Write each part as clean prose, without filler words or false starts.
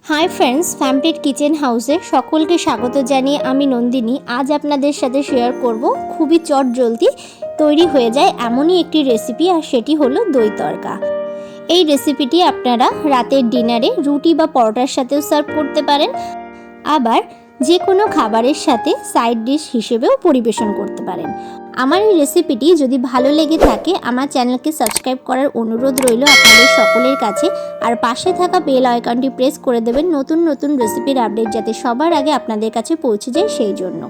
Hi friends, फैमिलीर kitchen हाउसे सकलके स्वागत जानिए आमी नंदिनी। आज आपनादेर साथे शेयर करब खूबई चटजलदी तैरी हो जाए एमनई एकटी रेसिपि और सेटी हलो दई तड़का। এই রেসিপিটি আপনারা রাতের ডিনারে রুটি বা পরোটার সাথেও সার্ভ করতে পারেন, আবার যে কোনো খাবারের সাথে সাইড ডিশ হিসেবেও পরিবেশন করতে পারেন। আমার এই রেসিপিটি যদি ভালো লেগে থাকে আমার চ্যানেলকে সাবস্ক্রাইব করার অনুরোধ রইল আপনাদের সকলের কাছে, আর পাশে থাকা বেল আইকনটি প্রেস করে দেবেন নতুন নতুন রেসিপির আপডেট যাতে সবার আগে আপনাদের কাছে পৌঁছে যায় সেই জন্য।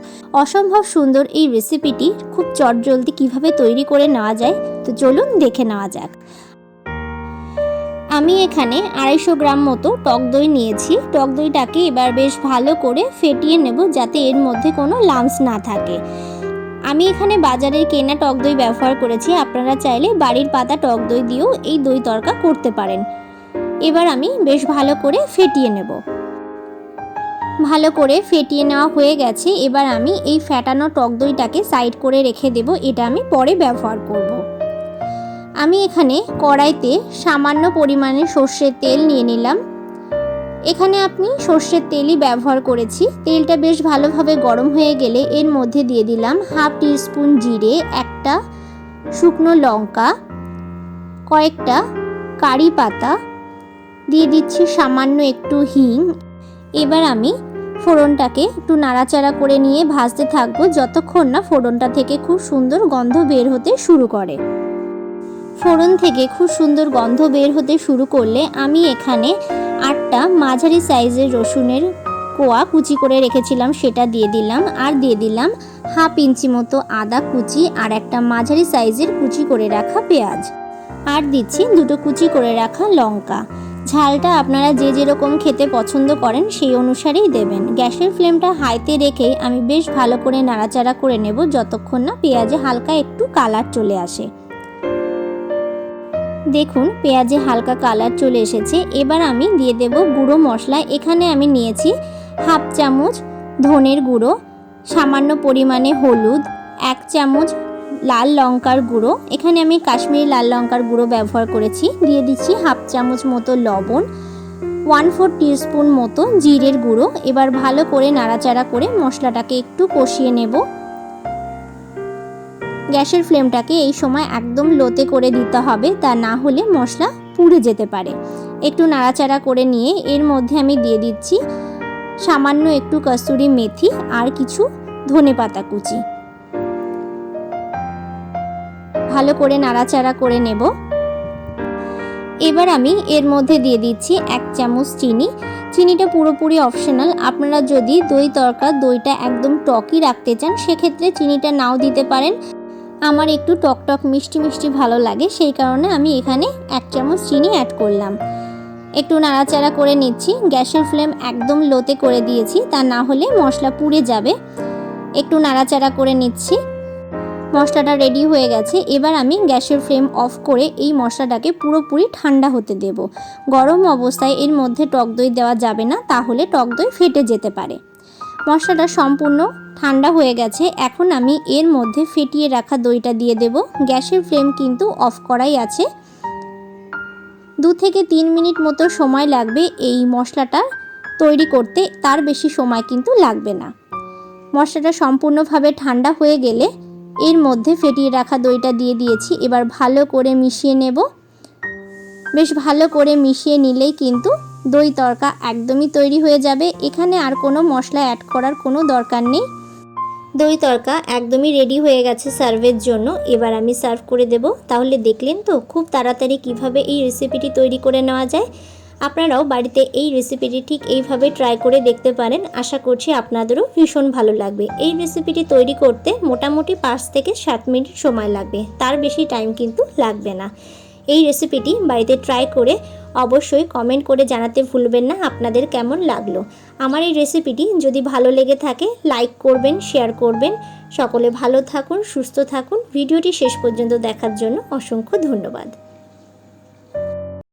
অসম্ভব সুন্দর এই রেসিপিটি খুব চটজলদি কিভাবে তৈরি করে নেওয়া যায় তো চলুন দেখে নেওয়া যাক। আমি এখানে 250 গ্রাম মতো টক দই নিয়েছি। টক দইটাকে এবার বেশ ভালো করে ফেটিয়ে নেব যাতে এর মধ্যে কোনো লাম্পস না থাকে। আমি এখানে বাজারের কেনা টক দই ব্যবহার করেছি, আপনারা চাইলে বাড়ির পাতা টক দই দিয়েও এই দই তড়কা করতে পারেন। এবার আমি বেশ ভালো করে ফেটিয়ে নেব। ভালো করে ফেটিয়ে নেওয়া হয়ে গেছে। এবার আমি এই ফেটানো টক দইটাকে সাইড করে রেখে দেব, এটা আমি পরে ব্যবহার করব। আমি এখানে কড়াইতে সামান্য পরিমাণে সর্ষের তেল নিয়ে নিলাম। এখানে আপনি সর্ষের তেলই ব্যবহার করেছি। তেলটা বেশ ভালোভাবে গরম হয়ে গেলে এর মধ্যে দিয়ে দিলাম হাফ টিস্পুন জিরে, একটা শুকনো লঙ্কা, কয়েকটা কারি পাতা, দিয়ে দিচ্ছি সামান্য একটু হিং। এবার আমি ফোড়নটাকে একটু নাড়াচাড়া করে নিয়ে ভাজতে থাকবো যতক্ষণ না ফোড়নটা থেকে খুব সুন্দর গন্ধ বের হতে শুরু করে। ফোড়ন থেকে খুব সুন্দর গন্ধ বের হতে শুরু করলে আমি এখানে 8টা মাঝারি সাইজের রসুনের কোয়া কুচি করে রেখেছিলাম সেটা দিয়ে দিলাম, আর দিয়ে দিলাম হাফ ইঞ্চি মতো আদা কুচি, আর একটা মাঝারি সাইজের কুচি করে রাখা পেঁয়াজ, আর দিচ্ছি 2টো কুচি করে রাখা লঙ্কা। ঝালটা আপনারা যে যেরকম খেতে পছন্দ করেন সেই অনুসারেই দেবেন। গ্যাসের ফ্লেমটা হাইতে রেখেই আমি বেশ ভালো করে নাড়াচাড়া করে নেব যতক্ষণ না পেঁয়াজে হালকা একটু কালার চলে আসে। দেখুন পেঁয়াজে হালকা কালার চলে এসেছে। এবার আমি দিয়ে দেব গুঁড়ো মশলা। এখানে আমি নিয়েছি হাফ চামচ ধনের গুঁড়ো, সামান্য পরিমাণে হলুদ, 1 চামচ লাল লঙ্কার গুঁড়ো, এখানে আমি কাশ্মীরি লাল লঙ্কার গুঁড়ো ব্যবহার করেছি, দিয়ে দিচ্ছি হাফ চামচ মতো লবণ, 1/4 টিস্পুন মতো জিরের গুঁড়ো। এবার ভালো করে নাড়াচাড়া করে মশলাটাকে একটু কষিয়ে নেব। গ্যাসের ফ্লেমটাকে এই সময় একদম লোতে করে দিতে হবে, তা না হলে মশলা পুড়ে যেতে পারে। একটু নাড়াচাড়া করে নিয়ে এর মধ্যে আমি দিয়ে দিচ্ছি সামান্য একটু কসুরি মেথি আর কিছু ধনেপাতা কুচি। ভালো করে নাড়াচাড়া করে নেব। এবার আমি এর মধ্যে দিয়ে দিচ্ছি 1 চামচ চিনি। চিনিটা পুরোপুরি অপশনাল, আপনারা যদি দই তড়কা দইটা একদম টকই রাখতে চান সেক্ষেত্রে চিনিটা নাও দিতে পারেন। আমার একটু টক টক মিষ্টি মিষ্টি ভালো লাগে সেই কারণে আমি এখানে 1 চামচ চিনি অ্যাড করলাম। একটু নাড়াচাড়া করে নিচ্ছি। গ্যাসের ফ্লেম একদম লোতে করে দিয়েছি, তা না হলে মশলা পুড়ে যাবে। একটু নাড়াচাড়া করে নিচ্ছি। মশলাটা রেডি হয়ে গেছে। এবার আমি গ্যাসের ফ্লেম অফ করে এই মশলাটাকে পুরোপুরি ঠান্ডা হতে দেব। গরম অবস্থায় এর মধ্যে টক দই দেওয়া যাবে না, তাহলে টক দই ফেটে যেতে পারে। মশলাটা সম্পূর্ণ ঠান্ডা হয়ে গেছে। এখন আমি এর মধ্যে ফেটিয়ে রাখা দইটা দিয়ে দেব। গ্যাসের ফ্লেম কিন্তু অফ করাই আছে। 2 থেকে 3 মিনিট মতো সময় লাগবে এই মশলাটা তৈরি করতে, তার বেশি সময় কিন্তু লাগবে না। মশলাটা সম্পূর্ণভাবে ঠান্ডা হয়ে গেলে এর মধ্যে ফেটিয়ে রাখা দইটা দিয়ে দিয়েছি। এবার ভালো করে মিশিয়ে নেব। বেশ ভালো করে মিশিয়ে নিলেই কিন্তু দই তড়কা একদমই তৈরি হয়ে যাবে। এখানে আর কোনো মশলা অ্যাড করার কোনো দরকার নেই। দই তড়কা একদমই রেডি হয়ে গেছে সার্ভের জন্য। এবার আমি সার্ভ করে দেব। তাহলে দেখলেন তো খুব তাড়াতাড়ি কিভাবে এই রেসিপিটি তৈরি করে নেওয়া যায়। আপনারাও বাড়িতে এই রেসিপিটি ঠিক এইভাবে ট্রাই করে দেখতে পারেন। আশা করছি আপনাদেরও ভীষণ ভালো লাগবে। এই রেসিপিটি তৈরি করতে মোটামুটি 5 থেকে 7 মিনিট সময় লাগবে, তার বেশি টাইম কিন্তু লাগবে না। এই রেসিপিটি বাড়িতে ট্রাই করে অবশ্যই কমেন্ট করে জানাতে ভুলবেন না আপনাদের কেমন লাগলো। আমার এই রেসিপিটি যদি ভালো লেগে থাকে লাইক করবেন, শেয়ার করবেন। সকলে ভালো থাকুন, সুস্থ থাকুন। ভিডিওটি শেষ পর্যন্ত দেখার জন্য অসংখ্য ধন্যবাদ।